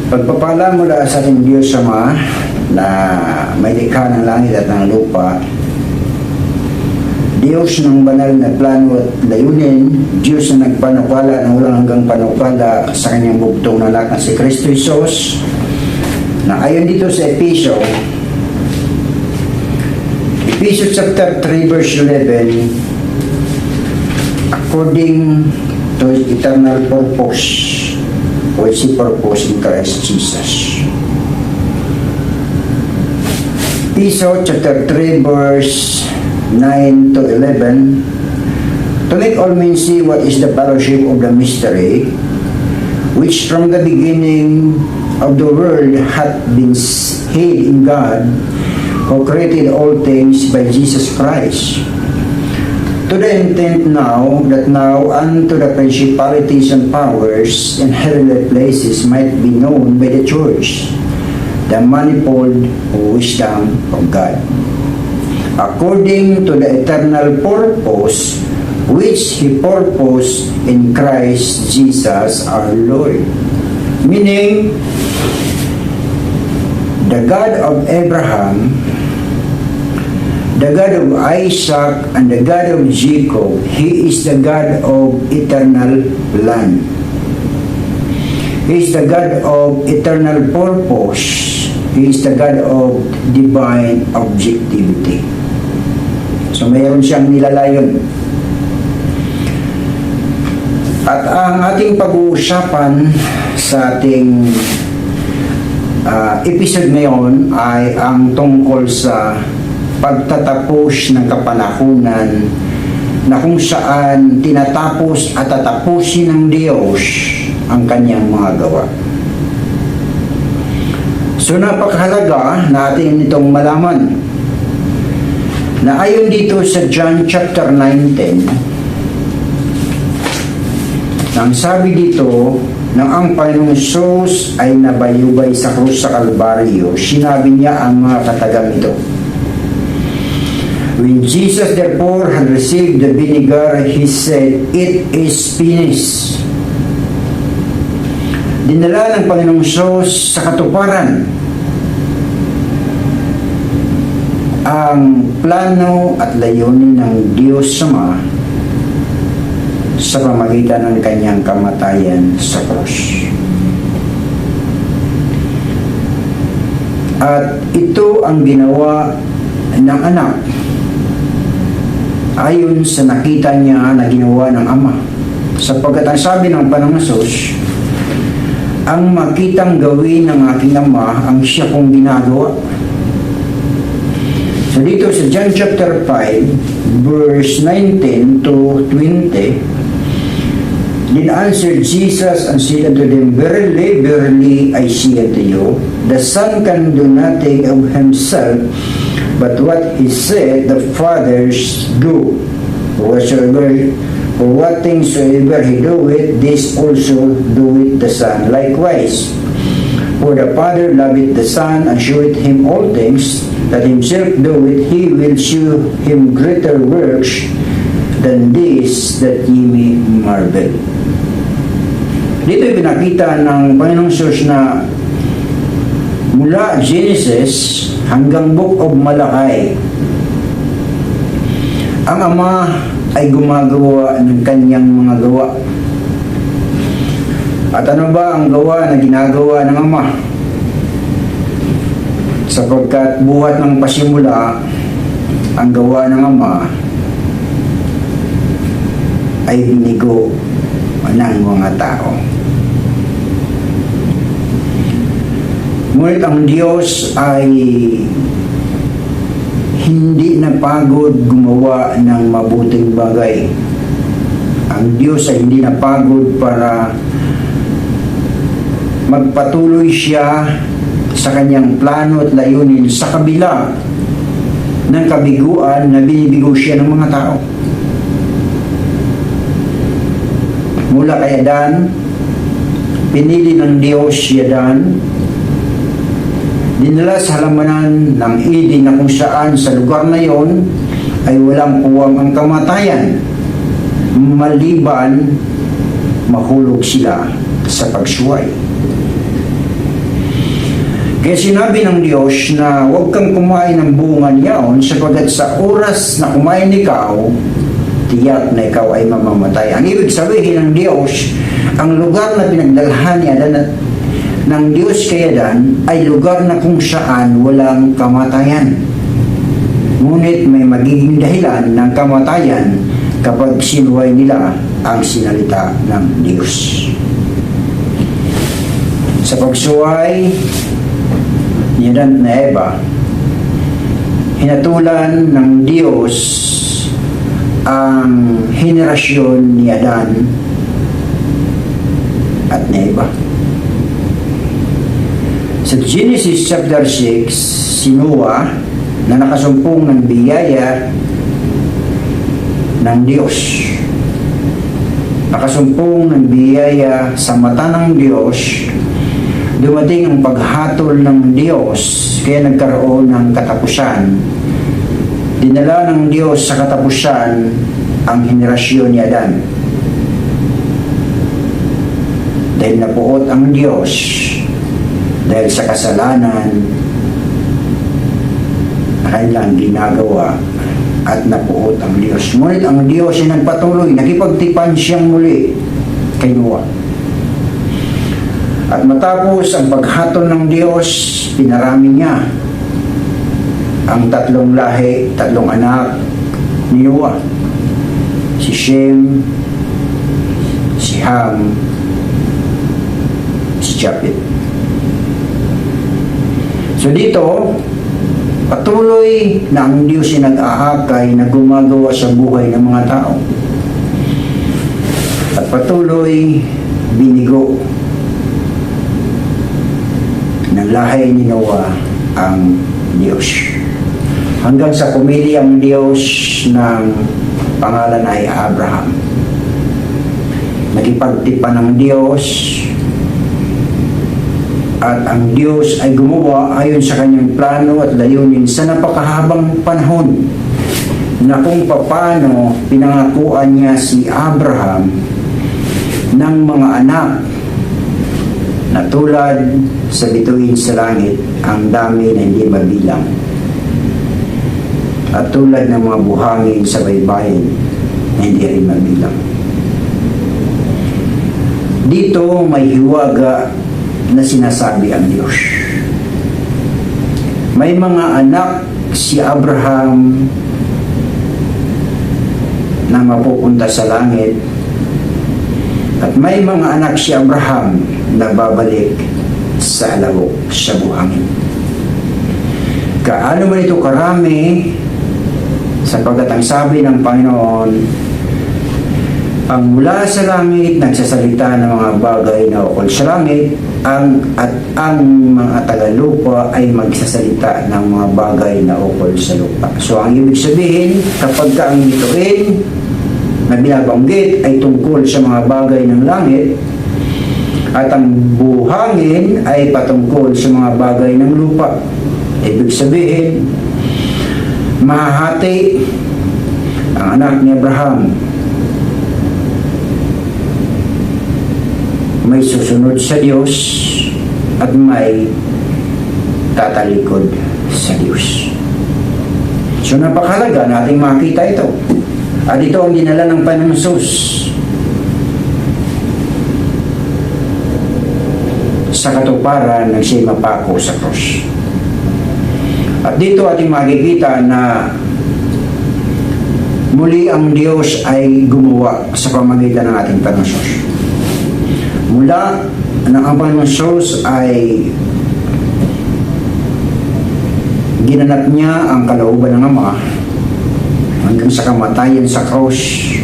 Pagpapala mula sa ating Diyos Ama na may likha ng langit at ng lupa, Diyos ng banal na plano at layunin, Diyos na nagpanukala ng walang hanggang panukala sa kanyang bugtong na anak na si Kristo Jesus, na ayon dito sa Efeso chapter 3 verse 11, according to His eternal purpose, which He purposed in Christ Jesus. Efeso chapter 3 verse 9 to 11, to make all men see what is the fellowship of the mystery, which from the beginning of the world hath been hid in God, who created all things by Jesus Christ, to the intent that now unto the principalities and powers in heavenly places might be known by the church the manifold wisdom of God, according to the eternal purpose which He purposed in Christ Jesus our Lord. Meaning, the God of Abraham, the God of Isaac, and the God of Jacob, He is the God of eternal plan. He is the God of eternal purpose. He is the God of divine objectivity. So mayroon siyang nilalayon. At ang ating pag-uusapan sa ating episode ngayon ay ang tungkol sa pagtatapos ng kapanahunan, na kung saan tinatapos at tatapusin ng Diyos ang kanyang mga gawa. So napakahalaga natin itong malaman na ayon dito sa John chapter 19, nang sabi dito, nang ang Panginoong Jesus ay nabayubay sa krus sa Kalbaryo, sinabi niya ang mga katagang ito. When Jesus therefore had received the vinegar, He said, "It is finished." Dinala ng Panginoong Jesus sa katuparan ang plano at layunin ng Diyos Ama sa pamamagitan ng kanyang kamatayan sa krus. At ito ang ginawa ng anak ayon sa nakita niya na ginawa ng Ama, sapagkat ang sabi ng Panginoong Hesus, ang makitang gawin ng aking Ama ang siya kong ginagawa. So dito sa John chapter 5 verse 19 to 20, then answered Jesus and said unto them, Verily, verily, I say unto you, the Son can do nothing of himself, but what He said, the fathers do. For what things soever He doeth, this also doeth the Son likewise. For the Father loveth the Son, and showeth Him all things that Himself doeth. He will shew Him greater works than this, that ye may marvel. Dito pinakita ng Panginoong Jesus na mula Genesis hanggang Book of Malakay, ang Ama ay gumagawa ng kanyang mga gawa. At ano ba ang gawa na ginagawa ng Ama? Sapagkat buhat ng pasimula, ang gawa ng Ama ay binigo ng mga tao. Ngunit ang Diyos ay hindi napagod gumawa ng mabuting bagay. Ang Diyos ay hindi napagod para magpatuloy siya sa kanyang plano at layunin sa kabila ng kabiguan na binibigo siya ng mga tao. Mula kay Adan, pinili ng Diyos si Adan, dinala sa halamanan ng Eden na kung saan sa lugar na yon ay walang puwang ang kamatayan, maliban mahulog sila sa pagsuway. Kaya sinabi ng Diyos na huwag kang kumain ng bunga niyaon sapagkat sa oras na kumain ikaw, tiyak na ikaw ay mamamatay. Ang ibig sabihin ng Diyos, ang lugar na pinagdalhan ni Adan ng Diyos kay Adan ay lugar na kung saan walang kamatayan. Ngunit may magiging dahilan ng kamatayan kapag sinuway nila ang sinalita ng Diyos. Sa pagsuway ni Adan na Eva, hinatulan ng Diyos ang henerasyon ni Adan at ni Eva. Sa Genesis chapter 6, si Noah na nakasumpong ng biyaya ng Diyos, nakasumpong ng biyaya sa mata ng Diyos, dumating ang paghatol ng Diyos, kaya nagkaroon ng katapusan. Dinala ng Diyos sa katapusan ang henerasyon ni Adan. Dahil napuot ang Diyos, dahil sa kasalanan na kanilang ginagawa at napuot ang Diyos. Ngunit ang Diyos ay nagpatuloy, nakipagtipan siyang muli kay Noah. At matapos ang paghatol ng Diyos, pinarami niya ang tatlong lahi, tatlong anak ni Noah. Si Shem, si Ham, si Japhet. So dito, patuloy na ang Diyos ay nag-aakay na gumagawa sa buhay ng mga tao. At patuloy binigo ng lahi ni Noah ang Diyos. Hanggang sa pumili ang Diyos ng pangalan ay Abraham. Nakipagtipan ng Diyos at ang Diyos ay gumawa ayon sa kanyang plano at layunin sa napakahabang panahon na kung paano pinangakuan niya si Abraham ng mga anak na tulad sa bituin sa langit, ang dami na hindi mabilang, at tulad ng mga buhangin sa baybayin na hindi rin mabilang. Dito may hiwaga na sinasabi ang Diyos. May mga anak si Abraham na mapupunta sa langit, at may mga anak si Abraham na babalik sa alawo, sa buhangin. Kaano man ito karami, sapagkat ang sabi ng Panginoon, ang mula sa langit nagsasalita ng mga bagay na ukol sa langit, at ang mga tagalupa ay magsasalita ng mga bagay na ukol sa lupa. So ang ibig sabihin, kapag ang bituin na binabanggit ay tungkol sa mga bagay ng langit, at ang buhangin ay patungkol sa mga bagay ng lupa. Ibig sabihin, mahahati ang anak ni Abraham. May susunod sa Diyos at may tatalikod sa Diyos. So napakahalaga nating makita ito. At ito ang dinala ng Panginoong Hesus sa katuparan ng siya'y mapako sa cross. At dito ating makikita na muli ang Diyos ay gumawa sa pamamagitan ng ating Panginoong Hesus. Mula nang ang Panginoong Hesus ay ginanap niya ang kalooban ng Ama hanggang sa kamatayan sa cross.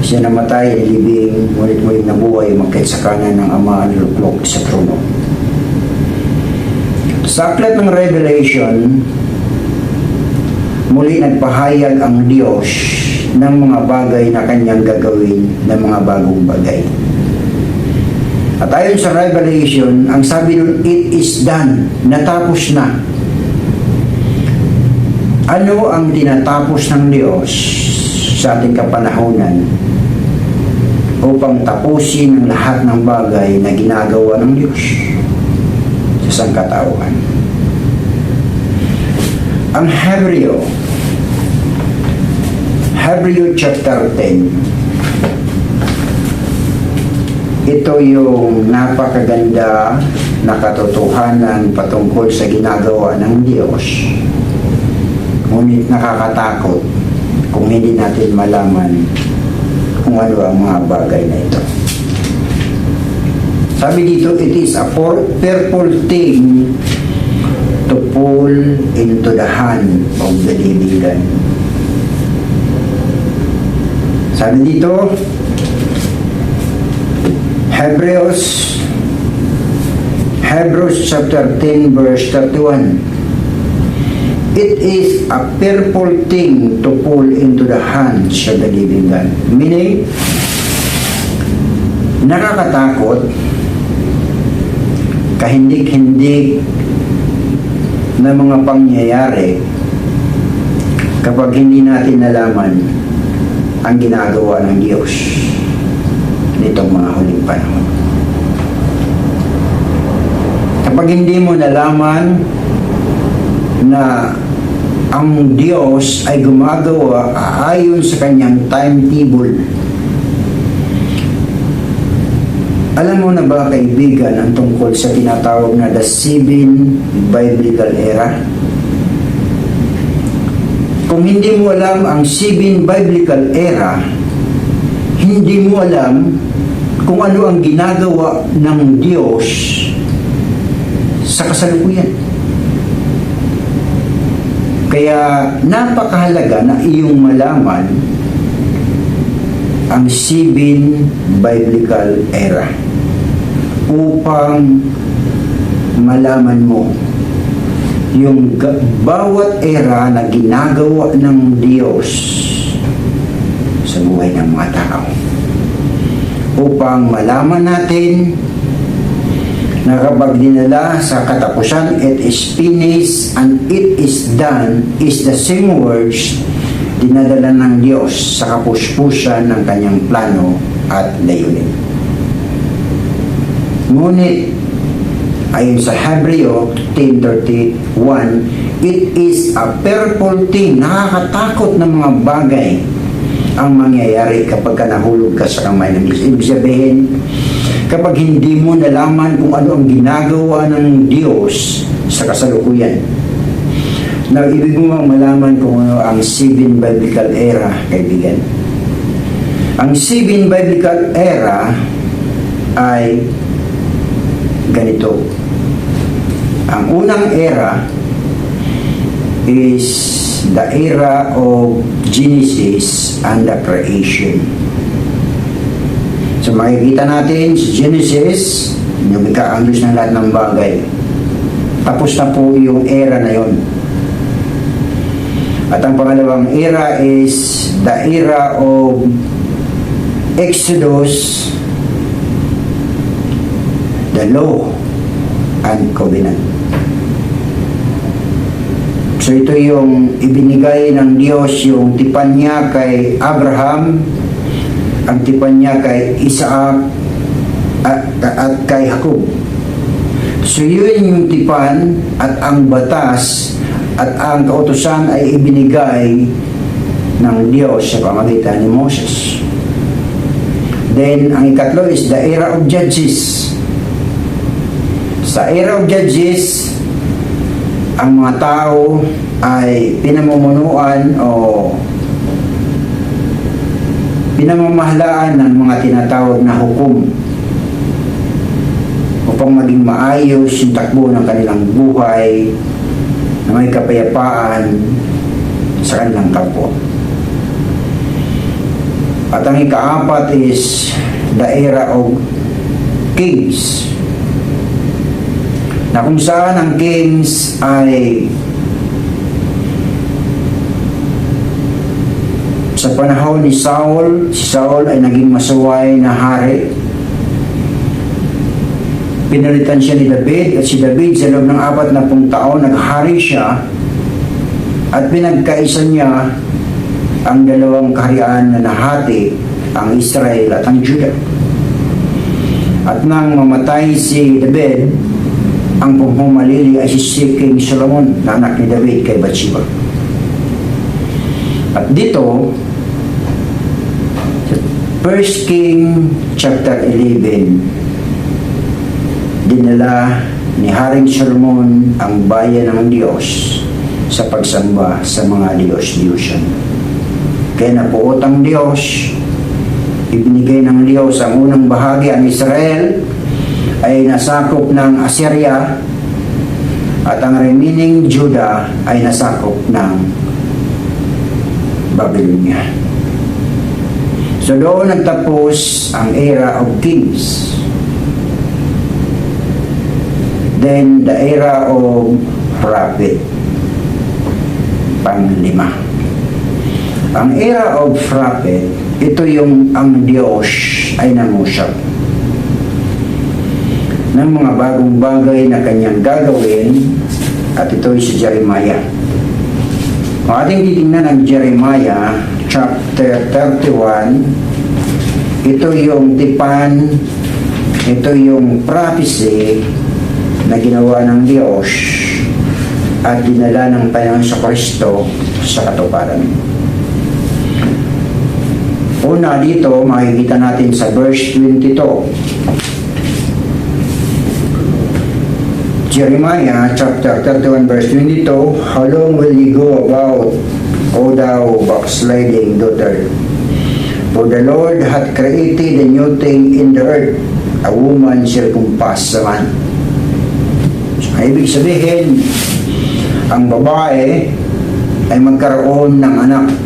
Siya namatay, libing, ngunit muling nabuhay, magkait sa kanan ng Ama, niluklok sa trono. Sa aklat ng Revelation, muli nagpahayag ang Diyos ng mga bagay na kanyang gagawin, ng mga bagong bagay. At ayon sa Revelation, ang sabi nun, it is done, natapos na. Ano ang tinatapos ng Diyos sa ating kapanahunan upang tapusin ang lahat ng bagay na ginagawa ng Diyos? sangkatauhan. Ang Hebreo chapter 10, ito yung napakaganda na katotohanan patungkol sa ginagawa ng Diyos. Ngunit nakakatakot kung hindi natin malaman kung ano ang mga bagay na ito. Sabi dito, it is a purple thing to fall into the hand of the living God. Sabi dito, Hebrews chapter 10 verse 31. It is a purple thing to fall into the hands of the living God. Meaning, nakakatakot, kahindik-hindik na mga pangyayari kapag hindi natin nalaman ang ginagawa ng Diyos nitong mga huling panahon. Kapag hindi mo nalaman na ang Diyos ay gumagawa ayon sa kanyang timetable. Alam mo na ba, kaibigan, ang tungkol sa tinatawag na the 7 Biblical Era? Kung hindi mo alam ang 7 Biblical Era, hindi mo alam kung ano ang ginagawa ng Diyos sa kasalukuyan. Kaya napakahalaga na iyong malaman ang 7 Biblical Era upang malaman mo yung bawat era na ginagawa ng Diyos sa buhay ng mga tao. Upang malaman natin na kapag dinala sa katapusan, it is finished and it is done, is the same words dinadala ng Diyos sa kapuspusan ng kanyang plano at layunin. Ngunit, ayon sa Hebreo 10:31, it is a purple thing, nakakatakot na mga bagay ang mangyayari kapag nahulog ka sa kamay ng Diyos. Ibig sabihin, kapag hindi mo nalaman kung ano ang ginagawa ng Diyos sa kasalukuyan. Now, ibig mo bang malaman kung ano ang 7 Biblical Era, kaibigan? Ang 7 Biblical Era ay ganito. Ang unang era is the era of Genesis and the creation. So makikita natin sa Genesis, lumikha ang Diyos ng lahat ng bagay. Tapos na po yung era na yon. At ang pangalawang era is the era of Exodus, the law and covenant. So ito yung ibinigay ng Diyos, yung tipan niya kay Abraham, ang tipan niya kay Isaac at kay Jacob. So yun yung tipan at ang batas at ang kautusan ay ibinigay ng Diyos sa pamagitan ni Moses. Then, ang ikatlo is the era of Judges. Sa era of Judges, ang mga tao ay pinamumunuan o pinamamahalaan ng mga tinatawag na hukom upang maging maayos yung takbo ng kanilang buhay na may kapayapaan sa kanilang kapwa. At ang ikaapat is the era of kings, na kung saan ang kings ay sa panahon ni Saul, si Saul ay naging masuway na hari. Pinalitan siya ni David at si David sa loob ng 40 taon naghari siya at pinagkaisa niya ang dalawang kaharian na nahati, ang Israel at ang Judah. At nang mamatay si David, ang pumalili ay si King Solomon na anak ni David kay Bathsheba. At dito, 1 King chapter 11, dinala ni Haring Solomon ang bayan ng Diyos sa pagsamba sa mga Diyos-Diyosan. Kaya napuot ang Diyos, ibinigay ng Diyos ang unang bahagi. Ang Israel ay nasakop ng Assyria at ang remaining Judah ay nasakop ng Babylonia. So doon nagtapos ang era of kings. Then the era of prophet, pang-5. Ang era of prophet, ito yung ang Diyos ay nangusap ng mga bagong bagay na kanyang gagawin, at ito ay si Jeremiah. Kung ating titingnan ang Jeremiah chapter 31, ito yung tipan, ito yung prophecy na ginawa ng Diyos at dinala ng Panginoon sa Kristo sa katuparan. Una dito, makikita natin sa verse 22. Jeremiah chapter 31 verse 22, how long will ye go about, O thou backsliding daughter? For the Lord hath created a new thing in the earth, a woman shall compass a man. So, ibig sabihin, ang babae ay magkaroon ng anak,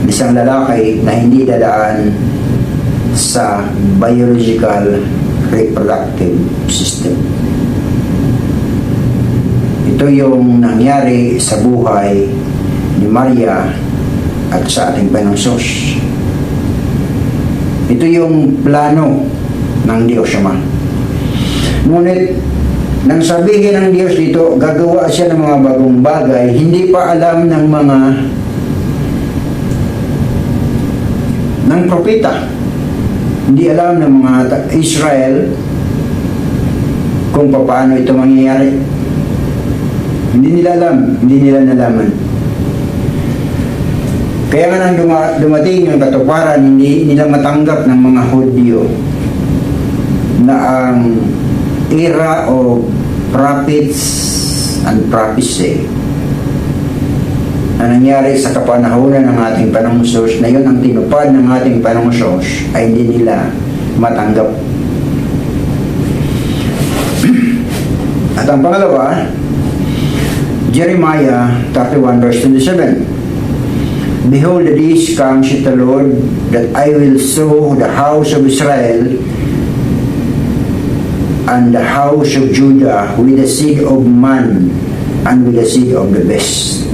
isang lalaki na hindi dadaan sa biological reproductive system. Ito yung nangyari sa buhay ni Maria at sa ating Panginoong Hesus. Ito yung plano ng Diyos Ama. Ngunit nang sabihin ng Diyos dito, gagawa siya ng mga bagong bagay, hindi pa alam ng mga ng propeta. Hindi alam ng mga Israel kung paano ito mangyayari. Hindi nila alam, hindi nila nalaman. Kaya nga nang dumating yung katuparan, hindi nila matanggap ng mga Hudyo na ang era of prophets and prophecy na nangyari sa kapanahonan ng ating Panginoong Hesus, na yun ang tinupad ng ating Panginoong Hesus, ay hindi nila matanggap. At ang pangalawa, Jeremiah 31 verse 27, behold, the days come, saith the Lord, that I will sow the house of Israel and the house of Judah with the seed of man and with the seed of the beast.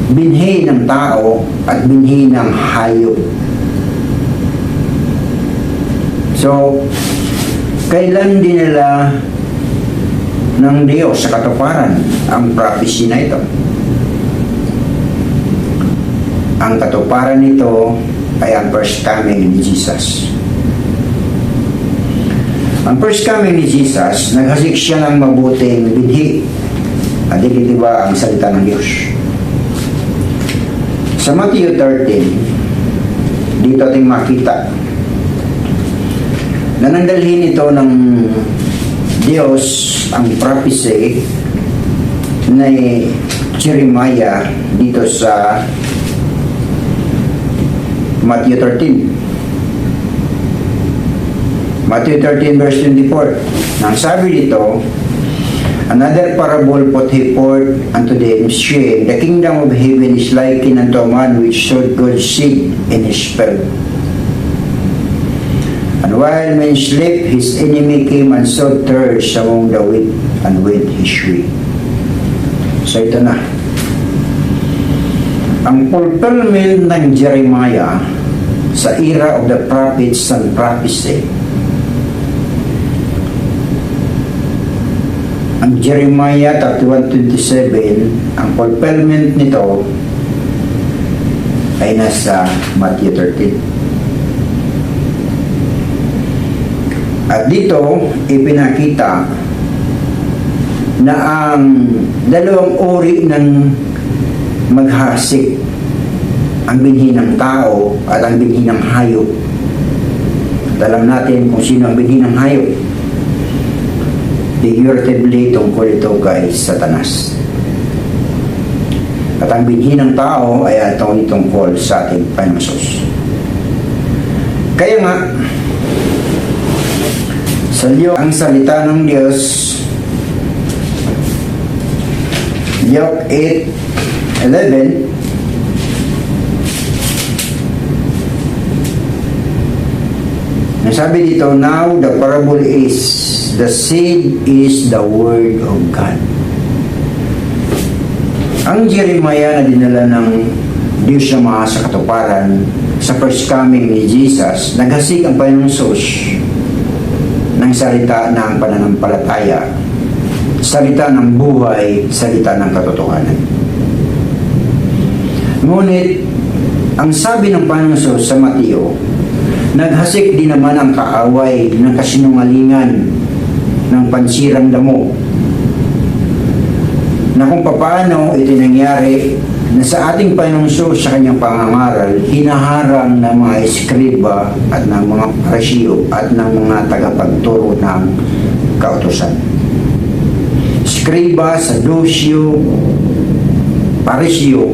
Binhi ng tao at binhi ng hayop. So, kailan dinala ng Diyos sa katuparan ang prophecy na ito? Ang katuparan nito ay ang first coming ni Jesus. Ang first coming ni Jesus, naghasik siya ng mabuting binhi. At diba ang salita ng Diyos? Sa Matthew 13, dito ating makita na nandalhin ito ng Diyos ang prophecy ni Jeremiah dito sa Matthew 13. Matthew 13 verse 24. Nang sabi dito, another parable put he forth unto them, saying, the kingdom of heaven is likened unto a man which sowed good seed in his field. And while men slept, his enemy came and sowed tares among the wheat and went his way. So ito na. Ang fulfillment ng Jeremiah sa era of the prophets and prophecy. Ang Jeremiah 31:27, ang fulfillment nito ay nasa Matthew 13. At dito, ipinakita na ang dalawang uri ng maghasik, ang binhi ng tao at ang binhi ng hayop. At alam natin kung sino ang binhi ng hayop. Figuratively, tungkol ito kay Satanas. At ang binhi ng tao ay itong tungkol sa ating Panginoong Hesus. Kaya nga, sa ang salita ng Diyos, Luke 8:11, nasabi dito, now the parable is, the seed is the word of God. Ang Jeremiah na dinala ng Diyos na mga sa katuparan sa first coming ni Jesus, naghasik ang Panginoong Hesus ng salita ng pananampalataya, salita ng buhay, salita ng katotohanan. Ngunit, ang sabi ng Panginoong Hesus sa Mateo, naghasik din naman ang kaaway ng kasinungalingan ng pansirang damo, na kung paano ito nangyari na sa ating Panginoong Hesus sa kanyang pangangaral, hinaharang ng mga eskriba at ng mga parisiyo at ng mga tagapagturo ng kautusan. Eskriba, Sadusyo, parisiyo,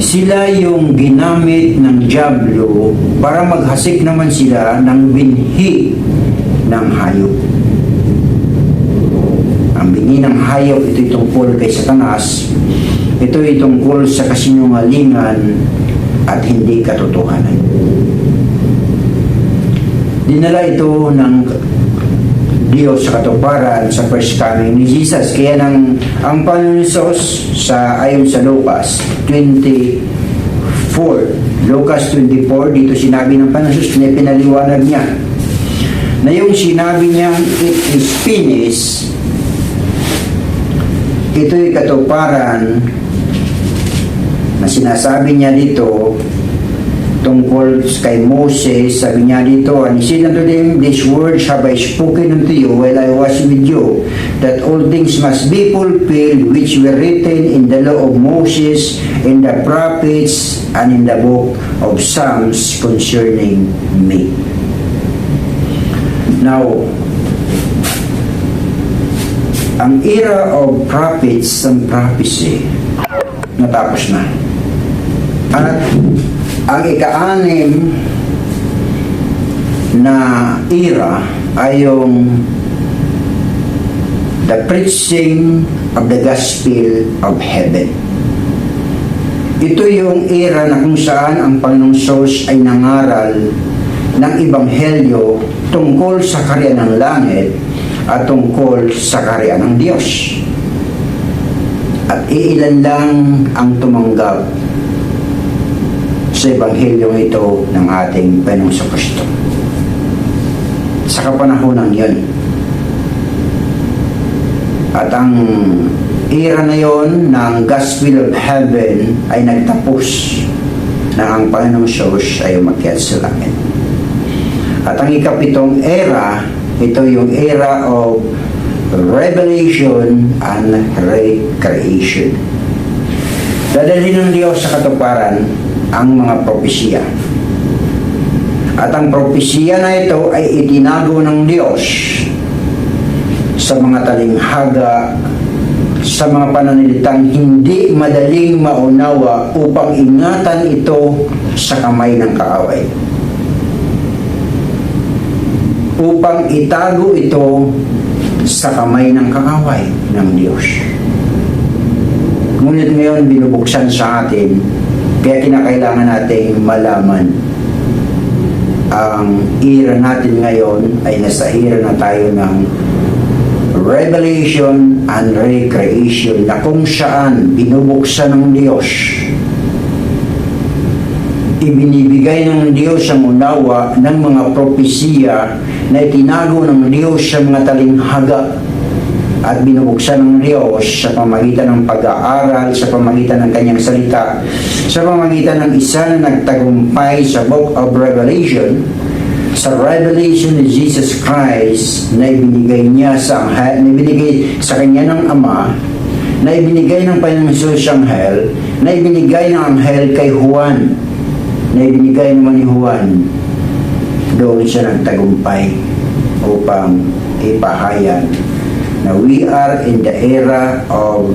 sila yung ginamit ng dyablo para maghasik naman sila ng binhi ng hayop. Ang binhi ng hayop, ito'y tungkol kay Satanas. Ito'y tungkol sa kasinungalingan at hindi katotohanan. Dinala ito ng Diyos sa katuparan sa first coming ni Jesus. Kaya ang Panginoon Hesus ayon sa Lucas 24, dito sinabi ng Panginoon Hesus na pinaliwanag niya na yung sinabi niyang it is finished, ito'y katuparan na sinasabi niya dito tungkol kay Moses. Sabi niya dito, and he said unto them, these words have I spoken unto you while I was with you, that all things must be fulfilled which were written in the law of Moses, in the prophets, and in the book of Psalms concerning me. Now, ang era of prophets and prophecy natapos na. At ang ika-6 na era ay yung the preaching of the gospel of heaven. Ito yung era na kung saan ang Panginoong Hesus ay nangaral ng ebanghelyo tungkol sa kaharian ng langit at tungkol sa kaharian ng Diyos. At iilan lang ang tumanggap sa ebanghelyong ito ng ating Panginoong Kristo. Sa kapanahunan yun. At ang era na yon ng Gospel of Heaven ay nagtapos na ang Panginoong Hesus ay umakyat sa langit. At ang ika-7 era, ito yung era of revelation and recreation. Dadalhin ng Diyos sa katuparan ang mga propesya. At ang propesya na ito ay itinago ng Diyos sa mga talinghaga, sa mga pananalitang hindi madaling maunawa upang ingatan ito sa kamay ng kaaway. Upang itago ito sa kamay ng kaaway ng Diyos. Ngunit ngayon binubuksan sa atin, kaya kinakailangan nating malaman ang era natin ngayon ay nasa era na tayo ng revelation and recreation, na kung saan binubuksan ng Diyos, ibinibigay ng Diyos ang unawa ng mga propesiya na itinago ng Diyos sa mga talinghaga at binubuksan ng Diyos sa pamagitan ng pag-aaral, sa pamagitan ng kanyang salita, sa pamagitan ng isa na nagtagumpay sa Book of Revelation, sa revelation ni Jesus Christ na ibinigay niya na ibinigay sa kanya ng Ama, na ibinigay ng Panginoong Hesus sa anghel, na ibinigay ng anghel kay Juan, na ibinigay naman ni Juan, doon siya nagtagumpay upang ipahayag na we are in the era of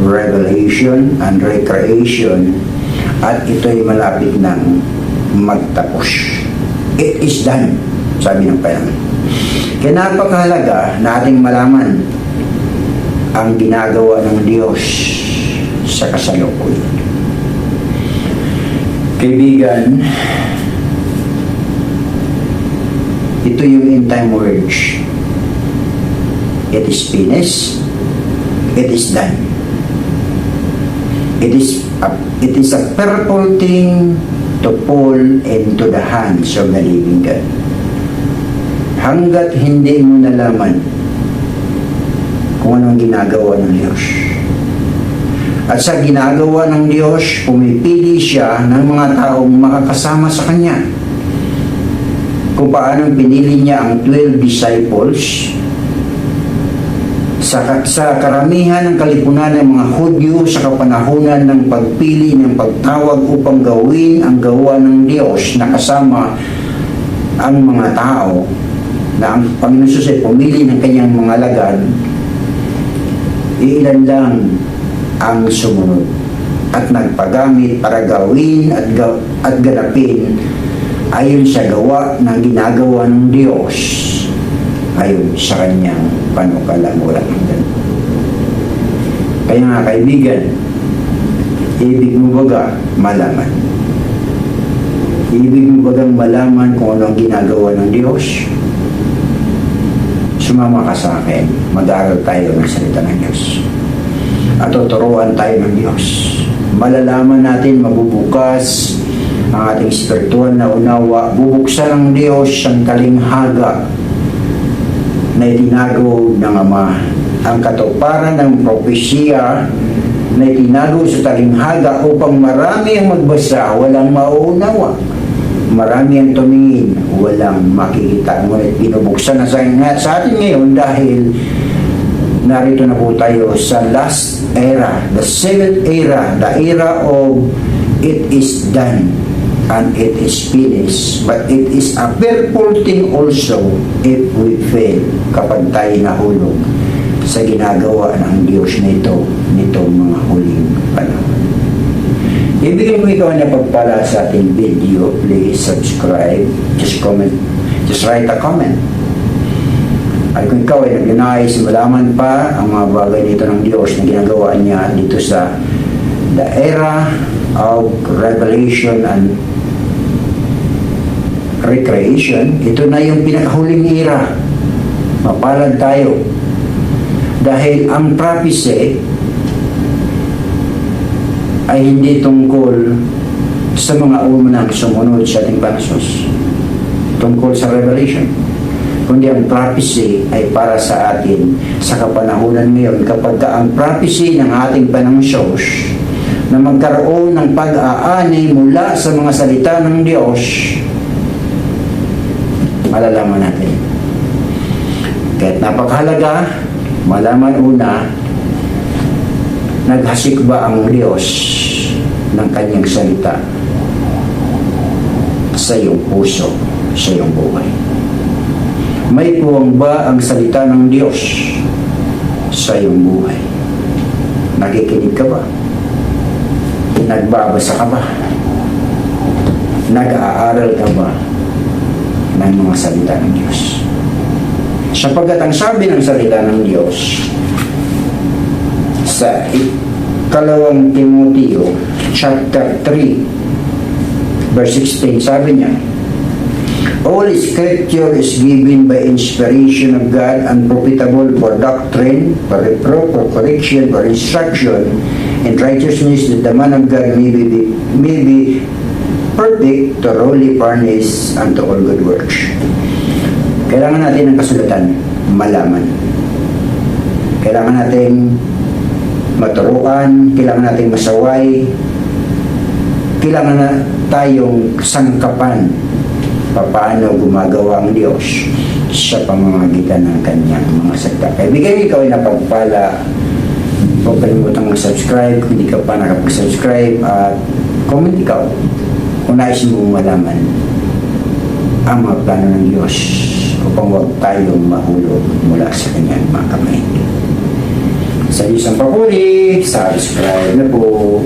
revelation and recreation, at ito'y malapit ng magtapos. It is done, sabi ng Panginoon. Kaya napakahalaga na ating malaman ang ginagawa ng Diyos sa kasalukuyan. Kaibigan, ito yung end time words. It is finished. It is done. It is a purple thing to fall into the hands of the living God. Hanggat hindi mo nalaman kung anong ginagawa ng Diyos. At sa ginagawa ng Diyos, pumipili siya ng mga taong makakasama sa Kanya. Kung paano pinili niya ang 12 disciples sa karamihan ng kalipunan ng mga Hudyo sa kapanahunan ng pagpili ng pagtawag upang gawin ang gawa ng Diyos na kasama ang mga tao na ang Panginoon Hesus ay pumili ng kanyang mga alagad, ilan lang ang sumunod at nagpagamit para gawin at ganapin ayon sa gawa ng ginagawa ng Diyos ayon sa kanyang panukalang walang hanggan. Kaya nga kaibigan, ibig mo baga malaman? Ibig mo bagang malaman kung ano ang ginagawa ng Diyos? Sumama ka sa akin, mag-aaral tayo ng salita ng Diyos. At tuturuan tayo ng Diyos. Malalaman natin, mabubukas ang ating spiritual na unawa. Bubuksan ng Diyos ang kalinghaga na itinago ng Ama. Ang katuparan ng propesya na itinago sa talinghaga upang marami ang magbasa, walang mauunawa. Marami ang tumingin, walang makikita. Ngunit binubuksan na sa atin ngayon dahil narito na po tayo sa last era, the seventh era, the era of it is done and it is finished. But it is a fearful thing also if we fail, kapag tayo nahulog sa ginagawa ng Diyos na ito, nitong mga huling panahon. Ibigay mo ikaw na pagpala sa ating video. Please subscribe. Just comment. Just write a comment. At kung ikaw ay nagnanais malaman pa ang mga bagay dito ng Diyos na ginagawa niya dito sa the era of revelation and recreation, ito na yung pinakahuling era. Mapalad tayo. Dahil ang prophecy ay hindi tungkol sa mga unang sumunod sa ating panahon, tungkol sa revelation, kundi ang prophecy ay para sa atin sa kapanahunan ngayon, kapag ang prophecy ng ating panahon na magkaroon ng pag-aani mula sa mga salita ng Diyos, malalaman natin. Kahit napakahalaga, malaman una, naghasik ba ang Diyos ng kanyang salita sa iyong puso, sa iyong buhay? May puwang ba ang salita ng Diyos sa iyong buhay? Nakikinig ka ba? Nagbabasa ka ba? Nag-aaral ka ba ng mga salita ng Diyos? Sapagkat ang sabi ng salita ng Diyos sa 2 Timoteo chapter 3 verse 16, sabi niya, all scripture is given by inspiration of God and profitable for doctrine, for reproof, for correction, for instruction in righteousness, that the man of God may be perfect, thoroughly furnished unto all good works. Kailangan natin ng kasulatan, malaman. Kailangan natin maturuan, kailangan natin masaway, kailangan na tayong sangkapan paano gumagawa ang Diyos sa pamamagitan ng kanyang mga salita. Kaibigan, ikaw ay napagpala. Huwag kalimutang mag-subscribe kung hindi ka pa nakapag-subscribe, at comment ikaw kung nais mo malaman ang mga plano ng Diyos upang huwag tayong mahulog mula sa kanyang mga kamay. Sa Diyos ang papuri, subscribe na po.